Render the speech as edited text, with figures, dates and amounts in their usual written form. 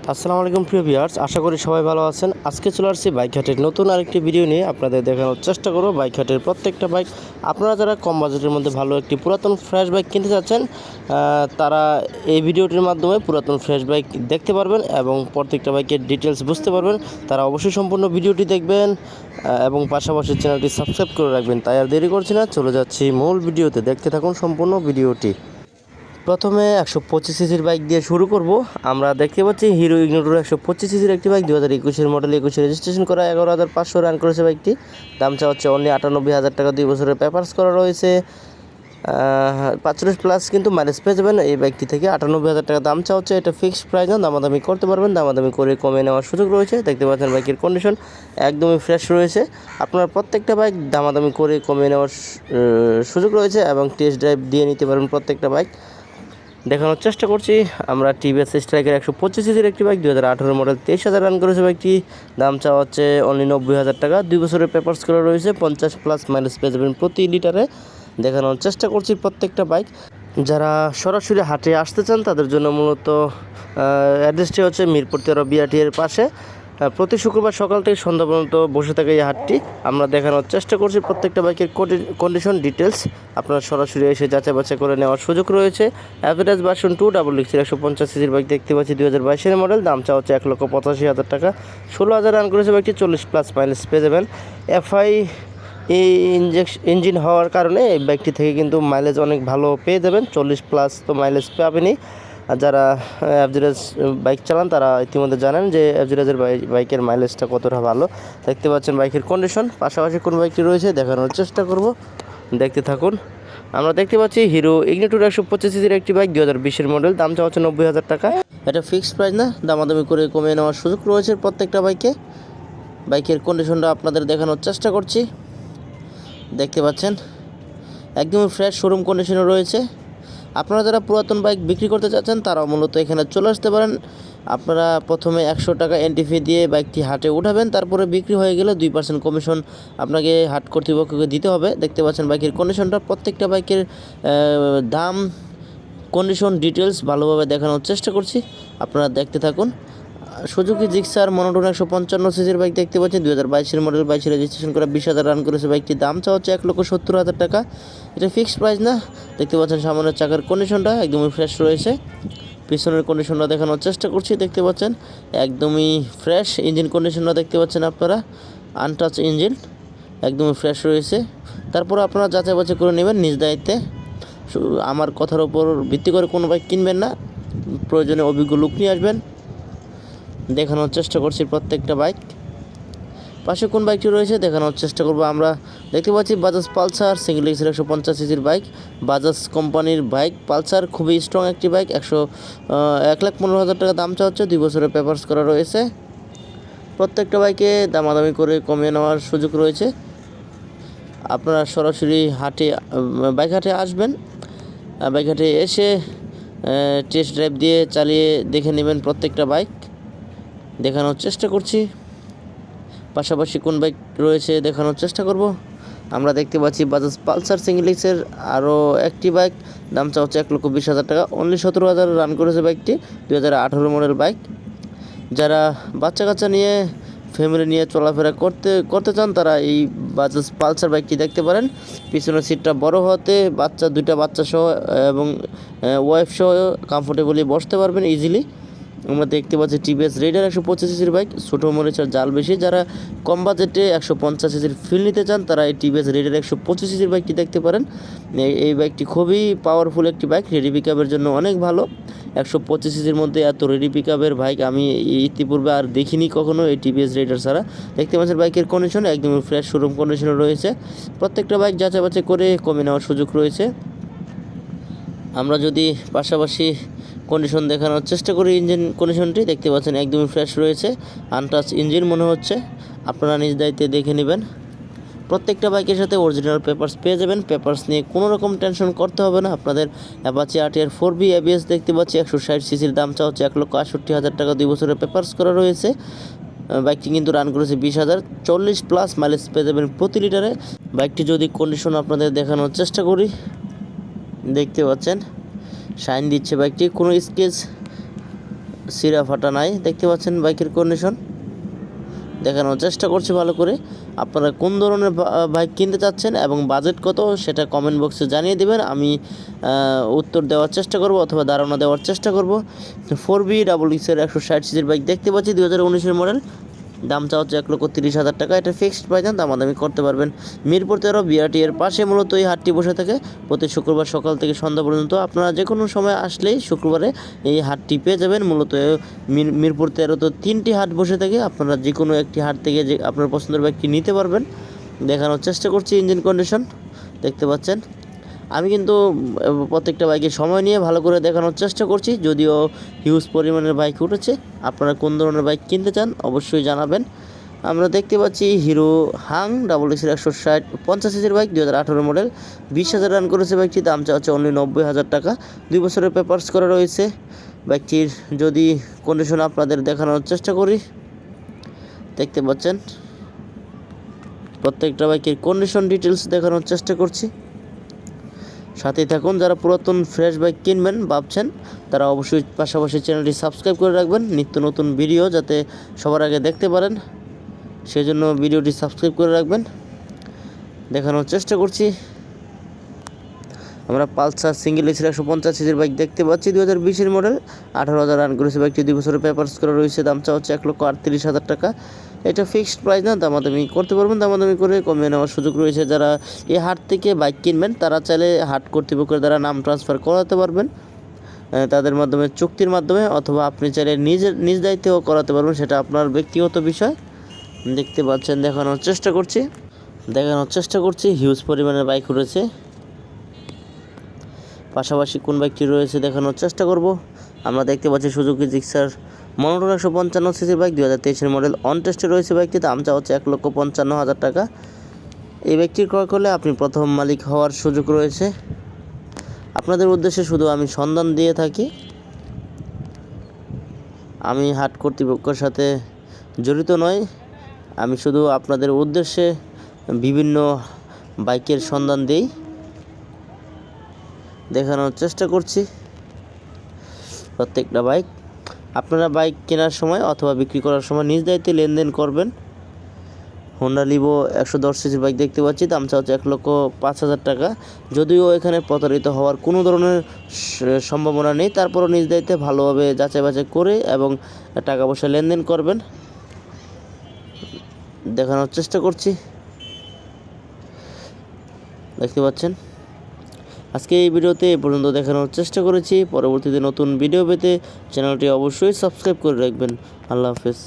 আসসালামু আলাইকুম প্রিয় ভিউয়ার্স, আশা করি সবাই ভালো আছেন। আজকে চলে আসছি বাইক হাটের নতুন আরেকটি ভিডিও নিয়ে আপনাদের দেখানোর চেষ্টা করব বাইক হাটের প্রত্যেকটা বাইক। আপনারা যারা কম বাজেটের মধ্যে ভালো একটি পুরাতন ফ্রেশ বাইক কিনতে যাচ্ছেন, তারা এই ভিডিওটির মাধ্যমে পুরাতন ফ্রেশ বাইক দেখতে পারবেন এবং প্রত্যেকটা বাইকের ডিটেলস বুঝতে পারবেন। তারা অবশ্যই সম্পূর্ণ ভিডিওটি দেখবেন এবং পাশাপাশি চ্যানেলটি সাবস্ক্রাইব করে রাখবেন। তাই আর দেরি করছি না, চলে যাচ্ছি মূল ভিডিওতে। দেখতে থাকুন সম্পূর্ণ ভিডিওটি। প্রথমে 125 সিসির বাইক দিয়ে শুরু করব। আমরা দেখতে পাচ্ছি হিরো ইগনিটর 125 সিসির একটি বাইক, 2021 মডেল, 21 রেজিস্ট্রেশন করা, 11,500 রান করেছে বাইকটি। দাম চা হচ্ছে অনলি 98,000 টাকা, 2 বছরের পেপারস করা রয়েছে। 45 প্লাস কিন্তু মাইলেজ পেয়ে যাবেন এই বাইকটি থেকে। 98,000 টাকা দাম চা হচ্ছে। এটা ফিক্সড প্রাইস না, দামাদামি করতে পারবেন, দামাদামি করে কমে নেওয়ার সুযোগ রয়েছে। দেখতে পাচ্ছেন বাইকের কন্ডিশন একদমই ফ্রেশ রয়েছে। আপনার প্রত্যেকটা বাইক দামাদামি করে কমে নেওয়ার সুযোগ রয়েছে এবং টেস্ট ড্রাইভ দিয়ে নিতে পারবেন প্রত্যেকটা বাইক। দেখানোর চেষ্টা করছি আমরা টিভিএস স্ট্রাইকার 125 সিসির একটি বাইক, 2018 মডেল, 23,000 রান করেছে বাইকটি। দাম চাওয়া হচ্ছে অনলি 90,000 টাকা, 2 বছরের পেপারস করা রয়েছে। 50 প্লাস মাইলেজ পেয়ে যাবেন প্রতি লিটারে। দেখানোর চেষ্টা করছি প্রত্যেকটা বাইক। যারা সরাসরি হাটে আসতে চান তাদের জন্য মূলত অ্যাড্রেসটি হচ্ছে মিরপুর 13 বিআরটি এর পাশে। প্রতি শুক্রবার সকাল থেকে সন্ধ্যা পর্যন্ত বসে থাকে এই হাটটি। আমরা দেখানোর চেষ্টা করছি প্রত্যেকটা বাইকের কন্ডিশন ডিটেলস। আপনারা সরাসরি এসে যাচাই বাছাই করে নেওয়ার সুযোগ রয়েছে। অ্যাভারেজ ভার্সন 2 ডাবল ডিক্সের 150 সিসির বাইক দেখতে পাচ্ছি, 2022 মডেল। দাম চা হচ্ছে 1,85,000 টাকা, 16,000 রান করেছে বাইকটি। 40 প্লাস মাইলেজ পেয়ে যাবেন। এফআই এই ইঞ্জিন হওয়ার কারণে এই বাইকটি থেকে কিন্তু মাইলেজ অনেক ভালো পেয়ে যাবেন। 40 প্লাস তো মাইলেজ পাবেনই। আর যারা অ্যাভারেজ বাইক চালান তারা ইতিমধ্যে জানেন যে অ্যাভারেজের বাইকের মাইলেজটা কতটা ভালো। দেখতে পাচ্ছেন বাইকের কন্ডিশন। পাশাপাশি কোন বাইকটি রয়েছে দেখানোর চেষ্টা করব, দেখতে থাকুন। আমরা দেখতে পাচ্ছি হিরো ইগনিটর 125 সিসির একটি বাইক, 2020 মডেল। দাম চাওয়া হচ্ছে 90,000 টাকা। এটা ফিক্সড প্রাইস না, দামাদামি করে কমিয়ে নেওয়ার সুযোগ রয়েছে প্রত্যেকটা বাইকে। বাইকের কন্ডিশনটা আপনাদের দেখানোর চেষ্টা করছি। দেখতে পাচ্ছেন একদমই ফ্রেশ শোরুম কন্ডিশনে রয়েছে। আপনারা যারা পুরাতন বাইক বিক্রি করতে চাচ্ছেন তারাও মূলত এখানে চলে আসতে পারেন। আপনারা প্রথমে 100 টাকা এন্ট্রি ফি দিয়ে বাইকটি হাটে উঠাবেন, তারপরে বিক্রি হয়ে গেলে 2% কমিশন আপনাকে হাট কর্তৃপক্ষকে দিতে হবে। দেখতে পাচ্ছেন বাইকের কন্ডিশনটা। প্রত্যেকটা বাইকের দাম, কন্ডিশন, ডিটেলস ভালোভাবে দেখানোর চেষ্টা করছি, আপনারা দেখতে থাকুন। সুজুকি জিক্সার মনোটন 155 সিসির বাইক দেখতে পাচ্ছেন, 2022 মডেল, 22 রেজিস্ট্রেশন করা, 20,000 রান করেছে বাইকটি। দাম চা হচ্ছে 1,70,000 টাকা। এটা ফিক্সড প্রাইস না। দেখতে পাচ্ছেন সামনের চাকার কন্ডিশনটা একদমই ফ্রেশ রয়েছে। পিছনের কন্ডিশনটা দেখানোর চেষ্টা করছি। দেখতে পাচ্ছেন একদমই ফ্রেশ। ইঞ্জিন কন্ডিশনটা দেখতে পাচ্ছেন আপনারা, আনটাচ ইঞ্জিন, একদমই ফ্রেশ রয়েছে। তারপর আপনারা যাচাই বাছাই করে নেবেন নিজ দায়িত্বে। আমার কথার উপর ভিত্তি করে কোনো বাইক কিনবেন না, প্রয়োজনে অভিজ্ঞ লোক নিয়ে আসবেন। দেখানোর চেষ্টা করছি প্রত্যেকটা বাইক। পাশে কোন বাইকটি রয়েছে দেখানোর চেষ্টা করব। আমরা দেখতে পাচ্ছি বাজাজ পালসার সিঙ্গেল ডিক্সের 150 সিসির বাইক, বাজাজ কোম্পানির বাইক। পালসার খুবই স্ট্রং একটি বাইক। 1,15,000 টাকা দাম চা হচ্ছে, 2 বছরের পেপারস করা রয়েছে। প্রত্যেকটা বাইকে দামাদামি করে কমিয়ে নেওয়ার সুযোগ রয়েছে। আপনারা সরাসরি বাইক হাটে আসবেন। বাইক হাটে এসে টেস্ট ড্রাইভ দিয়ে চালিয়ে দেখে নেবেন প্রত্যেকটা বাইক। দেখানোর চেষ্টা করছি। পাশাপাশি কোন বাইক রয়েছে দেখানোর চেষ্টা করব। আমরা দেখতে পাচ্ছি বাজাজ পালসার সিঙ্গেল ডিক্সের আরও একটি বাইক। দাম চা হচ্ছে 1,20,000 টাকা, অনলি 17,000 রান করেছে বাইকটি। 2018 মডেল বাইক। যারা বাচ্চা কাচ্চা নিয়ে, ফ্যামিলি নিয়ে চলাফেরা করতে চান তারা এই বাজাজ পালসার বাইকটি দেখতে পারেন। পিছনের সিটটা বড় হতে দুইটা বাচ্চা সহ এবং ওয়াইফ সহ কমফোর্টেবলি বসতে পারবেন ইজিলি। আমরা দেখতে পাচ্ছি টিভিএস রেডার 125 সিসির বাইক, ছোটো মরিচার জাল বেশি। যারা কম বাজেটে 150 সিসির ফিল নিতে চান তারা এই টিভিএস রেডার 125 সিসির বাইকটি দেখতে পারেন। এই বাইকটি খুবই পাওয়ারফুল একটি বাইক, রেডি পিকআপের জন্য অনেক ভালো। 125 সিসির মধ্যে এত রেডি পিকআপের বাইক আমি ইতিপূর্বে আর দেখিনি কখনো এই টিভিএস রেডার ছাড়া। দেখতে পাচ্ছেন বাইকের কন্ডিশন একদমই ফ্রেশ শোরুম কন্ডিশনে রয়েছে। প্রত্যেকটা বাইক যাচাই বাছাই করে কমে নেওয়ার সুযোগ রয়েছে। আমরা যদি পাশাপাশি কন্ডিশন দেখানোর চেষ্টা করি, ইঞ্জিন কন্ডিশনটি দেখতে পাচ্ছেন একদমই ফ্রেশ রয়েছে। আনটাচ ইঞ্জিন মনে হচ্ছে, আপনারা নিজ দায়িত্বে দেখে নেবেন। প্রত্যেকটা বাইকের সাথে অরিজিনাল পেপারস পেয়ে যাবেন। পেপারস নিয়ে কোনো রকম টেনশন করতে হবে না আপনাদের। অ্যাপাচি RTR 4B ABS দেখতে পাচ্ছি 160 সিসির, দাম চা হচ্ছে 1,68,000 টাকা, 2 বছরের পেপারস করা রয়েছে। বাইকটি কিন্তু রান করেছে 20,000, 40 প্লাস মাইলেজ পেয়ে যাবেন প্রতি লিটারে। বাইকটি যদি কন্ডিশন আপনাদের দেখানোর চেষ্টা করি, দেখতে পাচ্ছেন শাইন দিচ্ছে বাইকটি, কোনো স্কেচ সিরা ফাটা নাই। দেখতে পাচ্ছেন বাইকের কন্ডিশন, দেখানোর চেষ্টা করছি ভালো করে। আপনারা কোন ধরনের বাইক কিনতে চাচ্ছেন এবং বাজেট কত সেটা কমেন্ট বক্সে জানিয়ে দেবেন, আমি উত্তর দেওয়ার চেষ্টা করব অথবা ধারণা দেওয়ার চেষ্টা করব। 4B XX-এর 160 সিসির বাইক দেখতে পাচ্ছি, 2019-এর মডেল। দাম চাওয়া হচ্ছে 1,30,000 টাকা। এটা ফিক্সড প্রাইস, দামাদামি করতে পারবেন। মিরপুর 13 BRT এর পাশে মূলত এই হাটটি বসে থাকে প্রতি শুক্রবার সকাল থেকে সন্ধ্যা পর্যন্ত। আপনারা যে কোনো সময় আসলেই শুক্রবারে এই হাটটি পেয়ে যাবেন। মূলত মিরপুর 13 তো 3টি হাট বসে থাকে, আপনারা যে কোনো একটি হাট থেকে যে আপনার পছন্দের বাইকটি নিতে পারবেন। দেখানোর চেষ্টা করছি ইঞ্জিন কন্ডিশন, দেখতে পাচ্ছেন। আমি কিন্তু প্রত্যেকটা বাইকে সময় নিয়ে ভালো করে দেখানোর চেষ্টা করছি, যদিও হিউজ পরিমাণের বাইক উঠেছে। আপনারা কোন ধরনের বাইক কিনতে চান অবশ্যই জানাবেন। আমরা দেখতে পাচ্ছি হিরো হাং XX-এর 150 সিসির বাইক, 2018 মডেল। 20,000 রান করেছে বাইকটি, দাম চাওয়া হচ্ছে অনলি 90,000 টাকা। 2 বছরের পেপারস করা রয়েছে বাইকটির। যদি কন্ডিশন আপনাদের দেখানোর চেষ্টা করি, দেখতে পাচ্ছেন প্রত্যেকটা বাইকের কন্ডিশন ডিটেলস দেখানোর চেষ্টা করছি, সাথেই থাকুন। যারা পুরাতন ফ্রেশ বাইক কিনবেন ভাবছেন তারা অবশ্যই পাশাপাশি চ্যানেলটি সাবস্ক্রাইব করে রাখবেন, নিত্য নতুন ভিডিও যাতে সবার আগে দেখতে পারেন, সেজন্য ভিডিওটি সাবস্ক্রাইব করে রাখবেন। দেখানোর চেষ্টা করছি, আমরা পালসার সিঙ্গেল এসির 150 সিসির বাইক দেখতে পাচ্ছি, 2020-এর মডেল। 18,000 রান করেছে বাইকটি, 2 বছরের পেপারস করা রয়েছে। দাম চাওয়া হচ্ছে 1,38,000 টাকা। এটা ফিক্সড প্রাইস না, দামাদামি করতে পারবেন, দামাদামি করে কমিয়ে নেওয়ার সুযোগ রয়েছে। যারা এই হাট থেকে বাইক কিনবেন তারা চাইলে হাট কর্তৃপক্ষের দ্বারা নাম ট্রান্সফার করাতে পারবেন, তাদের মাধ্যমে চুক্তির মাধ্যমে, অথবা আপনি চাইলে নিজ দায়িত্বেও করাতে পারবেন, সেটা আপনার ব্যক্তিগত বিষয়। দেখতে পাচ্ছেন, দেখানোর চেষ্টা করছি হিউজ পরিমাণের বাইক উঠেছে। পাশাপাশি কোন বাইকটি রয়েছে দেখানোর চেষ্টা করব। আমরা দেখতে পাচ্ছি সুজুকি জিক্সার মনোটন 155 সিসির বাইক, 2023-এর মডেল। অন টেস্টে রয়েছে বাইকটি, দাম চাওয়া হচ্ছে 1,55,000 টাকা। এই বাইকটি ক্রয় করলে আপনি প্রথম মালিক হওয়ার সুযোগ রয়েছে। আপনাদের উদ্দেশ্যে শুধু আমি সন্ধান দিয়ে থাকি, আমি হাট কর্তৃপক্ষের সাথে জড়িত নয়, আমি শুধু আপনাদের উদ্দেশ্যে বিভিন্ন বাইকের সন্ধান দিই, দেখানোর চেষ্টা করছি প্রত্যেকটা বাইক। আপনারা বাইক কেনার সময় অথবা বিক্রি করার সময় নিজ দায়িত্বে লেনদেন করবেন। হোন্ডা লিভো 110 সিসির বাইক দেখতে পাচ্ছি, দাম চাওয়া হচ্ছে 1,05,000 টাকা। যদিও এখানে প্রতারিত হওয়ার কোনো ধরনের সম্ভাবনা নেই, তারপরও নিজ দায়িত্বে ভালোভাবে যাচাই বাছাই করে এবং টাকা পয়সা লেনদেন করবেন। দেখানোর চেষ্টা করছি, দেখতে পাচ্ছেন। আজকে এই ভিডিওতে এ পর্যন্ত দেখানোর চেষ্টা করেছি। পরবর্তীতে নতুন ভিডিও পেতে চ্যানেলটি অবশ্যই সাবস্ক্রাইব করে রাখবেন। আল্লাহ হাফেজ।